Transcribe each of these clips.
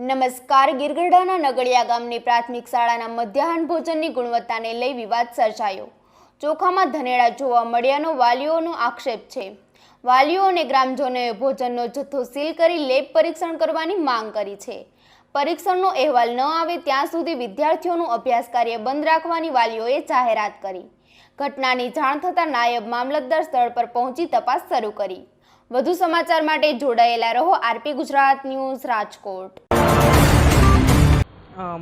નમસ્કાર. ગીરગઢડાના નગડિયા ગામની પ્રાથમિક શાળાના મધ્યાહન ભોજનની ગુણવત્તાને લઈ વિવાદ સર્જાયો. ચોખામાં ધનેડા જોવા મળ્યાનો વાલીઓનો આક્ષેપ છે. વાલીઓ અને ગ્રામજનોએ ભોજનનો જથ્થો સીલ કરી લેબ પરીક્ષણ કરવાની માંગ કરી છે. પરીક્ષણનો અહેવાલ ન આવે ત્યાં સુધી વિદ્યાર્થીઓનું અભ્યાસ કાર્ય બંધ રાખવાની વાલીઓએ જાહેરાત કરી. ઘટનાની જાણ થતાં નાયબ મામલતદાર સ્થળ પર પહોંચી તપાસ શરૂ કરી. વધુ સમાચાર માટે જોડાયેલા રહો આરપી ગુજરાત ન્યૂઝ રાજકોટ.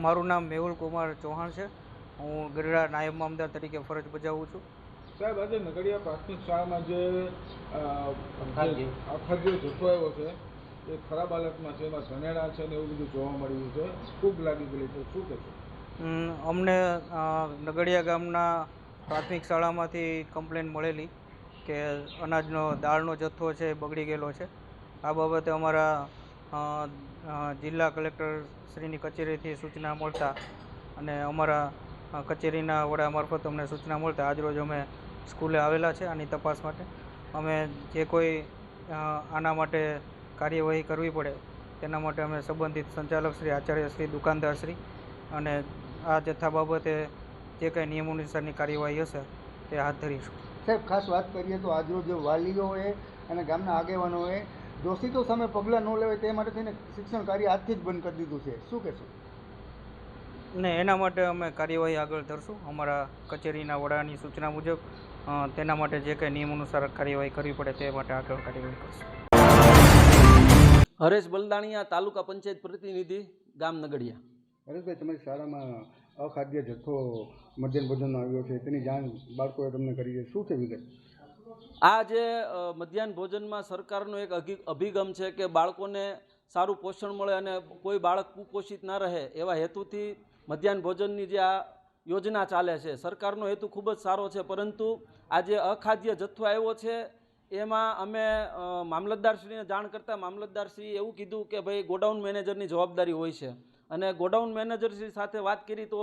મારું નામ મેહુલ કુમાર ચૌહાણ છે. હું ગઢડા નાયબ મામલતદાર તરીકે ફરજ બજાવું છું. સાહેબ, આજે નગડિયા પ્રાથમિક શાળામાં જે અખાદ્ય જથ્થો આવ્યો છે એ ખરાબ હાલતમાં છે, એમાં ધનેડા છે ને એવું બધું જોવા મળ્યું છે, ખૂબ લાગી ગયેલી છે, શું કહેશો? અમને નગડિયા ગામના પ્રાથમિક શાળામાંથી કમ્પ્લેન મળેલી કે અનાજનો દાળનો જથ્થો છે બગડી ગયેલો છે. આ બાબતે અમારા જિલ્લા કલેક્ટર શ્રીની કચેરીથી સૂચના મળતા અને અમારા કચેરીના વડા મારફત અમને સૂચના મળતા આજરોજ અમે સ્કૂલે આવેલા છે આની તપાસ માટે. અમે જે કોઈ આના માટે કાર્યવાહી કરવી પડે તેના માટે અમે સંબંધિત સંચાલકશ્રી, આચાર્યશ્રી, દુકાનદારશ્રી અને આ જથ્થા બાબતે જે કંઈ નિયમો અનુસારની કાર્યવાહી હશે તે હાથ ધરીશું. સાહેબ, ખાસ વાત કરીએ તો આજરોજ વાલીઓએ અને ગામના આગેવાનોએ દોષિતો સામે પગલાં ન લેવાય તે માટે થઈને શિક્ષણ કાર્ય આજથી જ બંધ કરી દીધું છે, શું કહેશો? ને એના માટે અમે કાર્યવાહી આગળ ધરશું. અમારા કચેરીના વડાની સૂચના મુજબ તેના માટે જે કંઈ નિયમ અનુસાર કાર્યવાહી કરવી પડે તે માટે આગળ કાર્યવાહી કરશું. હરેશ બલદાણીયા, તાલુકા પંચાયત પ્રતિનિધિ, ગામ નગડિયા. હરેશભાઈ, તમારી શાળામાં અખાદ્ય જથ્થો મધ્યાહન ભોજનનો આવ્યો છે, તેની જાણ બાળકોએ તમને કરી છે, શું છે વિગત? આ જે મધ્યાહન ભોજનમાં સરકારનો એક અભિગમ છે કે બાળકોને સારું પોષણ મળે અને કોઈ બાળક કુપોષિત ના રહે એવા હેતુથી મધ્યાહન ભોજનની જે આ યોજના ચાલે છે, સરકારનો હેતુ ખૂબ જ સારો છે. પરંતુ આ જે અખાદ્ય જથ્થો આવ્યો છે એમાં અમે મામલતદારશ્રીને જાણ કરતાં મામલતદારશ્રીએ એવું કીધું કે ભાઈ ગોડાઉન મેનેજરની જવાબદારી હોય છે. અને ગોડાઉન મેનેજરશ્રી સાથે વાત કરી તો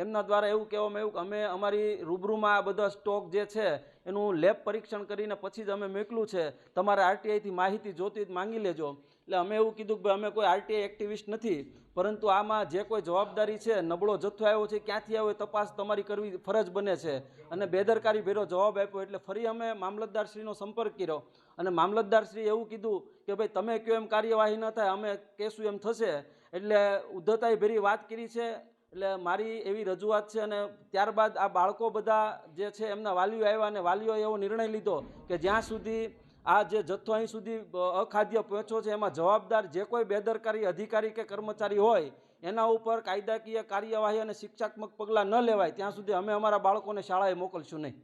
એમના દ્વારા એવું કહેવામાં આવ્યું કે અમે અમારી રૂબરૂમાં આ બધા સ્ટોક જે છે એનું લેબ પરીક્ષણ કરીને પછી જ અમે મોકલું છે, તમારે આરટીઆઈથી માહિતી જોતી હોય માંગી લેજો. એટલે અમે એવું કીધું કે ભાઈ અમે કોઈ આરટીઆઈ એક્ટિવિસ્ટ નથી, પરંતુ આમાં જે કોઈ જવાબદારી છે, નબળો જથ્થો આવ્યો છે ક્યાંથી આવ્યો તપાસ તમારી કરવી ફરજ બને છે. અને બેદરકારી ભર્યો જવાબ આપ્યો એટલે ફરી અમે મામલતદારશ્રીનો સંપર્ક કર્યો અને મામલતદારશ્રીએ એવું કીધું કે ભાઈ તમે કહો એમ કાર્યવાહી ન થાય, અમે કહેશું એમ થશે. એટલે ઉદ્ધતાઈ ભરી વાત કરી છે. એટલે મારી એવી રજૂઆત છે. અને ત્યારબાદ આ બાળકો બધા જે છે એમના વાલીઓ આવ્યા અને વાલીઓએ એવો નિર્ણય લીધો કે જ્યાં સુધી આ જે જથ્થો અહીં સુધી અખાદ્ય પહોંચ્યો છે એમાં જવાબદાર જે કોઈ બેદરકારી અધિકારી કે કર્મચારી હોય એના ઉપર કાયદાકીય કાર્યવાહી અને શિક્ષાત્મક પગલાં ન લેવાય ત્યાં સુધી અમે અમારા બાળકોને શાળાએ મોકલશું નહીં.